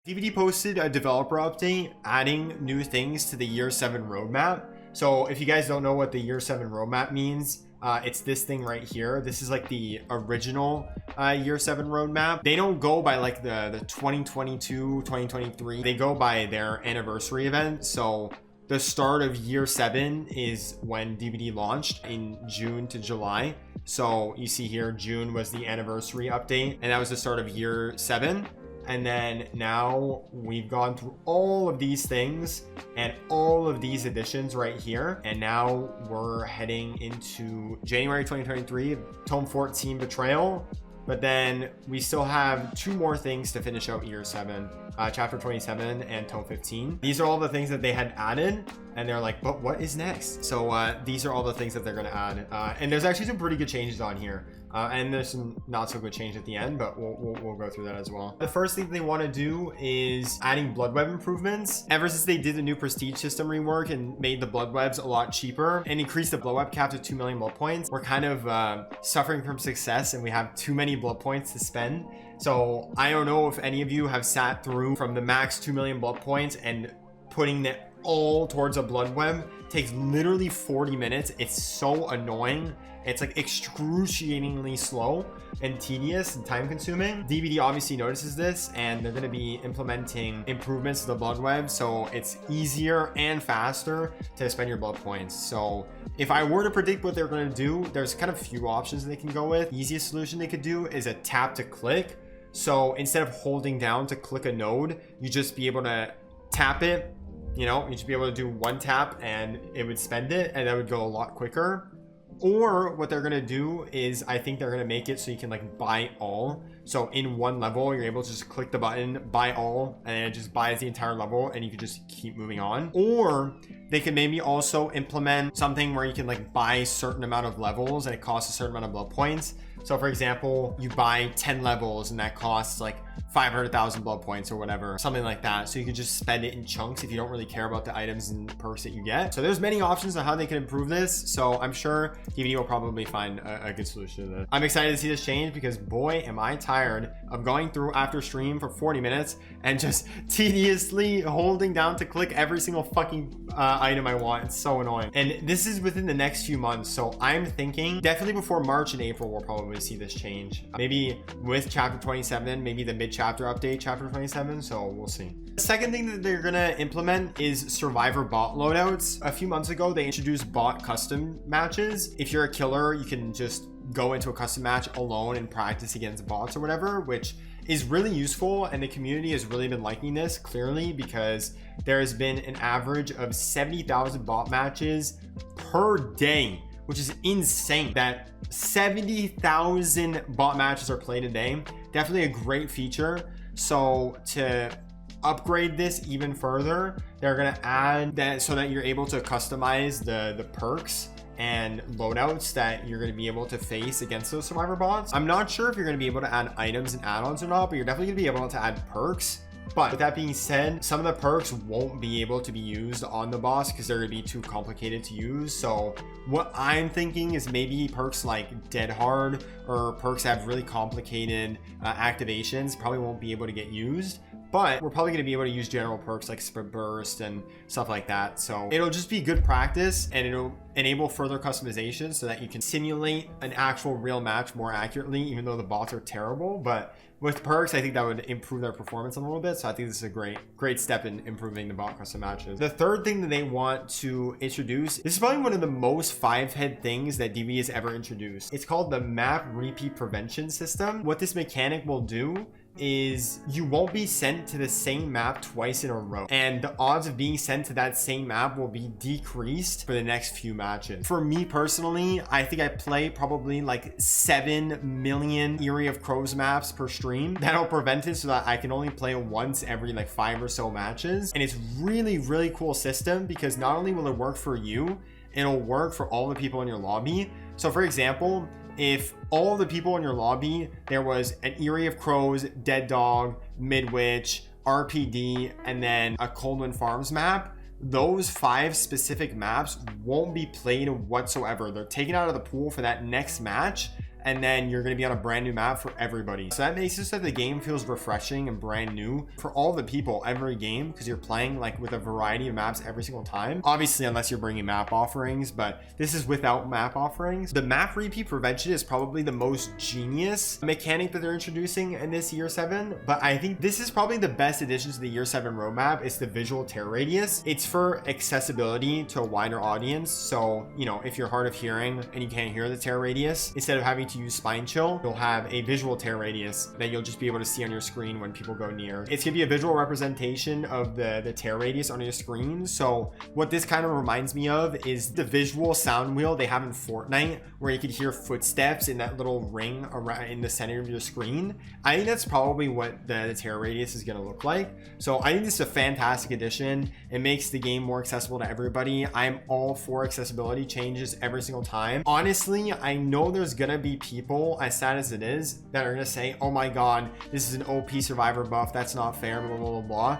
DBD posted a developer update adding new things to the year 7 roadmap. So if you guys don't know what the year 7 roadmap means, it's this thing right here. This is like the original year 7 roadmap. They don't go by like the 2022, 2023. They go by their anniversary event. So the start of year 7 is when DBD launched in June to July. So you see here, June was the anniversary update, and that was the start of year 7. And then now we've gone through all of these things and all of these additions right here. And now we're heading into January 2023, Tome 14 Betrayal. But then we still have 2 more things to finish out year 7, chapter 27 and tome 15. These are all the things that they had added, and they're like, but what is next? So these are all the things that they're going to add. And there's actually some pretty good changes on here. And there's some not so good change at the end, but we'll go through that as well. The first thing they want to do is adding Bloodweb improvements. Ever since they did the new prestige system rework and made the Bloodwebs a lot cheaper and increased the Bloodweb cap to 2 million blood points, we're kind of suffering from success and we have too many blood points to spend. So I don't know if any of you have sat through from the max 2 million blood points and putting that all towards a Bloodweb. Takes literally 40 minutes. It's so annoying. It's like excruciatingly slow and tedious and time consuming. DBD obviously notices this, and they're going to be implementing improvements to the Bloodweb so it's easier and faster to spend your blood points. So if I were to predict what they're going to do, there's kind of few options they can go with. The easiest solution they could do is a tap to click. So instead of holding down to click a node, you just be able to tap it. You know, you should be able to do 1 tap and it would spend it, and that would go a lot quicker. Or what they're going to do is, I think they're going to make it so you can like buy all. So in one level, you're able to just click the button, buy all, and it just buys the entire level, and you can just keep moving on. Or they can maybe also implement something where you can like buy a certain amount of levels and it costs a certain amount of blood points. So for example, you buy 10 levels and that costs like 500,000 blood points or whatever, something like that. So you can just spend it in chunks if you don't really care about the items and perks that you get. So there's many options on how they can improve this. So I'm sure DBD will probably find a good solution to this. I'm excited to see this change because boy, am I tired of going through after stream for 40 minutes and just tediously holding down to click every single fucking item I want. It's so annoying. And this is within the next few months. So I'm thinking definitely before March and April, we'll probably see this change. Maybe with chapter 27, maybe the mid-chapter update, chapter 27. So we'll see. The second thing that they're gonna implement is survivor bot loadouts. A few months ago, they introduced bot custom matches. If you're a killer, you can just go into a custom match alone and practice against bots or whatever, which is really useful, and the community has really been liking this clearly because there has been an average of 70,000 bot matches per day, which is insane. That 70,000 bot matches are played a day. Definitely a great feature. So to upgrade this even further, they're going to add that so that you're able to customize the perks and loadouts that you're going to be able to face against those survivor bots. I'm not sure if you're going to be able to add items and add-ons or not, but you're definitely going to be able to add perks. But with that being said, some of the perks won't be able to be used on the boss because they're going to be too complicated to use. So what I'm thinking is maybe perks like Dead Hard or perks that have really complicated activations probably won't be able to get used. But we're probably going to be able to use general perks like Sprint Burst and stuff like that. So it'll just be good practice, and it'll enable further customization so that you can simulate an actual real match more accurately, even though the bots are terrible. But with perks, I think that would improve their performance a little bit. So I think this is a great step in improving the bot custom matches. The third thing that they want to introduce, this is probably one of the most 5-head things that DBD has ever introduced. It's called the map repeat prevention system. What this mechanic will do is you won't be sent to the same map twice in a row, and the odds of being sent to that same map will be decreased for the next few matches. For me personally, I think I play probably like 7 million Eerie of Crows maps per stream. That'll prevent it so that I can only play once every like 5 or so matches. And it's really cool system because not only will it work for you, it'll work for all the people in your lobby. So for example, if all the people in your lobby, there was an Eerie of Crows, Dead Dog, Midwich, RPD, and then a Coldwind Farms map, those 5 specific maps won't be played whatsoever. They're taken out of the pool for that next match, and then you're going to be on a brand new map for everybody. So that makes it so that the game feels refreshing and brand new for all the people every game, because you're playing like with a variety of maps every single time. Obviously, unless you're bringing map offerings, but this is without map offerings. The map repeat prevention is probably the most genius mechanic that they're introducing in this year 7, but I think this is probably the best addition to the year 7 roadmap. It's the visual tear radius. It's for accessibility to a wider audience. So, you know, if you're hard of hearing and you can't hear the tear radius, instead of having to use spine chill, you'll have a visual tear radius that you'll just be able to see on your screen when people go near. It's gonna be a visual representation of the tear radius on your screen. So what this kind of reminds me of is the visual sound wheel they have in Fortnite, where you could hear footsteps in that little ring around in the center of your screen. I think that's probably what the tear radius is gonna look like. So I think this is a fantastic addition. It makes the game more accessible to everybody. I'm all for accessibility changes every single time. Honestly, I know there's gonna be people, as sad as it is, that are gonna say, oh my god, this is an OP survivor buff, that's not fair, blah, blah, blah, blah.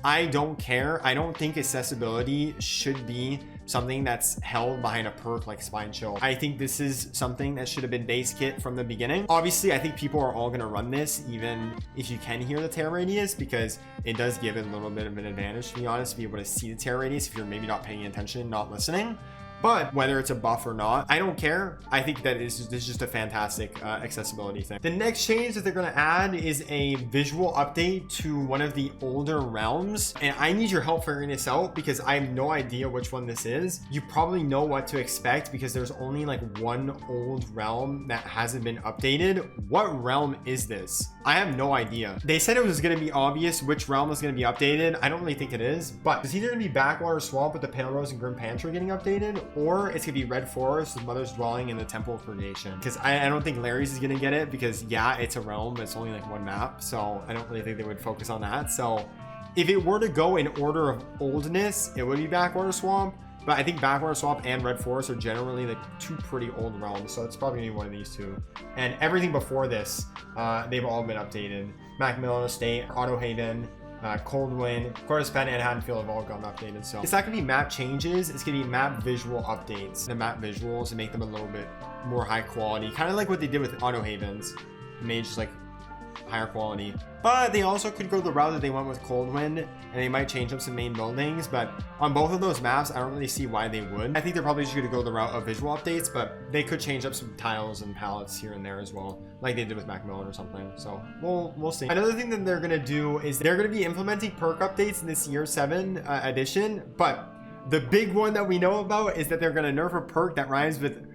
I don't care. I don't think accessibility should be something that's held behind a perk like spine chill. I think this is something that should have been base kit from the beginning. Obviously, I think people are all going to run this, even if you can hear the tear radius, because it does give it a little bit of an advantage, to be honest, to be able to see the tear radius if you're maybe not paying attention, not listening. But whether it's a buff or not, I don't care. I think that this is just a fantastic accessibility thing. The next change that they're going to add is a visual update to one of the older realms. And I need your help figuring this out, because I have no idea which one this is. You probably know what to expect, because there's only like one old realm that hasn't been updated. What realm is this? I have no idea. They said it was going to be obvious which realm was going to be updated. I don't really think it is, but it's either going to be Backwater Swamp with the Pale Rose and Grim Pantry getting updated, or it's gonna be Red Forest with Mother's Dwelling and the Temple of Purgation. Because I don't think Larry's is gonna get it, because yeah, it's a realm, but it's only like one map, so I don't really think they would focus on that. So if it were to go in order of oldness, it would be Backwater Swamp, but I think Backwater Swamp and Red Forest are generally like two pretty old realms, so it's probably gonna be one of these two. And everything before this, they've all been updated. Macmillan Estate, Auto Haven, Coldwind, Coruscant, and Haddonfield have all gotten updated. So it's not gonna be map changes, it's gonna be map visual updates. The map visuals and make them a little bit more high quality, kind of like what they did with Auto Havens, made just like higher quality. But they also could go the route that they went with Coldwind, and they might change up some main buildings. But on both of those maps, I don't really see why they would. I think they're probably just going to go the route of visual updates, but they could change up some tiles and palettes here and there as well, like they did with Macmillan or something. So we'll see. Another thing that they're going to do is they're going to be implementing perk updates in this year 7 edition. But the big one that we know about is that they're going to nerf a perk that rhymes with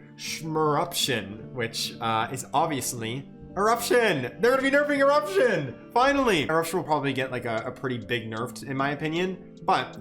Eruption, which is obviously Eruption. They're gonna be nerfing Eruption finally. Eruption will probably get like a pretty big nerf in my opinion, but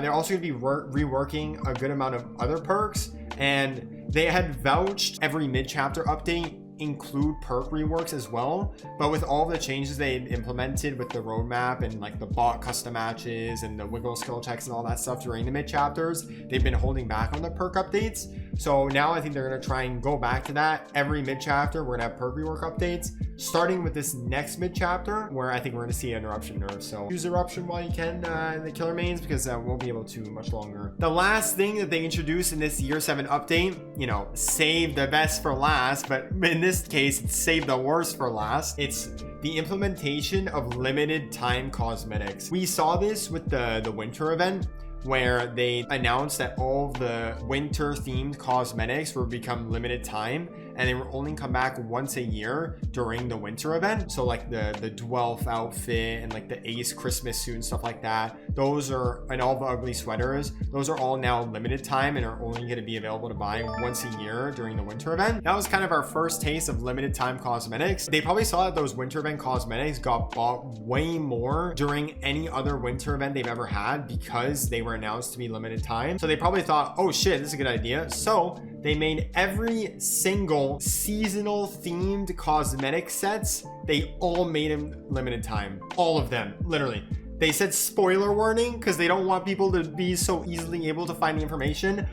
they're also gonna be reworking a good amount of other perks, and they had vouched every mid-chapter update include perk reworks as well. But with all the changes they implemented with the roadmap and like the bot custom matches and the wiggle skill checks and all that stuff during the mid chapters, they've been holding back on the perk updates. So now I think they're going to try and go back to that. Every mid chapter we're going to have perk rework updates, starting with this next mid chapter where I think we're going to see an Eruption nerf. So use Eruption while you can in the killer mains, because won't be able to much longer. The last thing that they introduced in this year 7 update, you know, save the best for last, but in this case it's save the worst for last. It's the implementation of limited time cosmetics. We saw this with the winter event, where they announced that all of the winter themed cosmetics will become limited time, and they will only come back once a year during the winter event. So like the Dwelf outfit and like the Ace Christmas suit and stuff like that, those are, and all the ugly sweaters, those are all now limited time and are only going to be available to buy once a year during the winter event. That was kind of our first taste of limited time cosmetics. They probably saw that those winter event cosmetics got bought way more during any other winter event they've ever had, because they were announced to be limited time. So they probably thought, oh shit, this is a good idea. So they made every single seasonal themed cosmetic sets, they all made them limited time. All of them, literally. They said spoiler warning because they don't want people to be so easily able to find the information.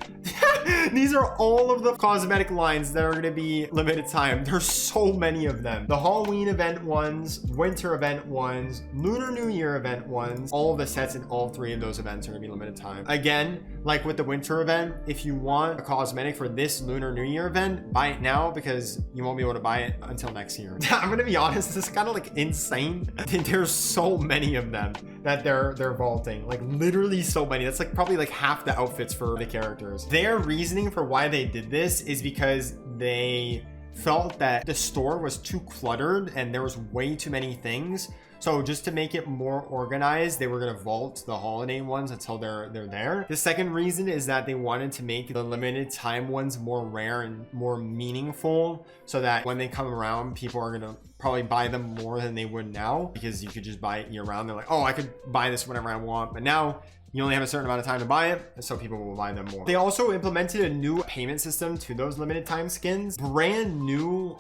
These are all of the cosmetic lines that are going to be limited time. There's so many of them. The Halloween event ones, winter event ones, Lunar New Year event ones, all of the sets in all 3 of those events are going to be limited time. Again, like with the winter event, if you want a cosmetic for this Lunar New Year event, buy it now because you won't be able to buy it until next year. I'm going to be honest, this is kind of like insane. There's so many of them that they're vaulting, like literally so many. That's like probably like half the outfits for the characters. Their reasoning for why they did this is because they felt that the store was too cluttered and there was way too many things. So just to make it more organized, they were going to vault the holiday ones until they're there. The second reason is that they wanted to make the limited time ones more rare and more meaningful, so that when they come around, people are going to probably buy them more than they would now, because you could just buy it year round. They're like, oh, I could buy this whenever I want, but now you only have a certain amount of time to buy it, so people will buy them more. They also implemented a new payment system to those limited time skins. Brand new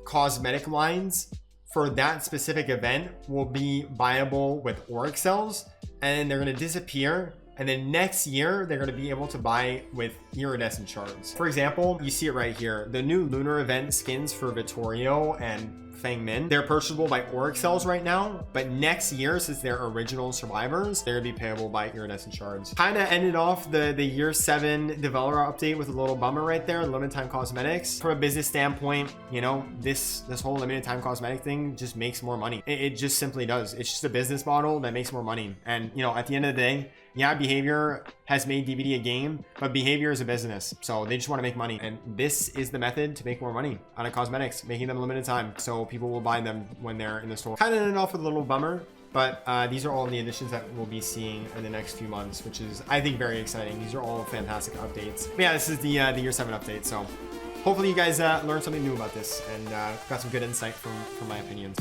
cosmetic lines for that specific event will be buyable with auric cells, and they're going to disappear. And then next year, they're going to be able to buy with iridescent shards. For example, you see it right here. The new lunar event skins for Vittorio and Fang Min, they're purchasable by auric cells right now, but next year, since they're original survivors, they're gonna be payable by iridescent shards. Kind of ended off the year 7 developer update with a little bummer right there, limited time cosmetics. From a business standpoint, you know, this whole limited time cosmetic thing just makes more money. It just simply does. It's just a business model that makes more money. And you know, at the end of the day, yeah, behavior has made DBD a game, but behavior is a business. So they just want to make money. And this is the method to make more money out of cosmetics, making them limited time. So people will buy them when they're in the store. Kind of ended off with a little bummer, but these are all the additions that we'll be seeing in the next few months, which is, I think, very exciting. These are all fantastic updates. But yeah, this is the year 7 update. So hopefully you guys learned something new about this and got some good insight from my opinions.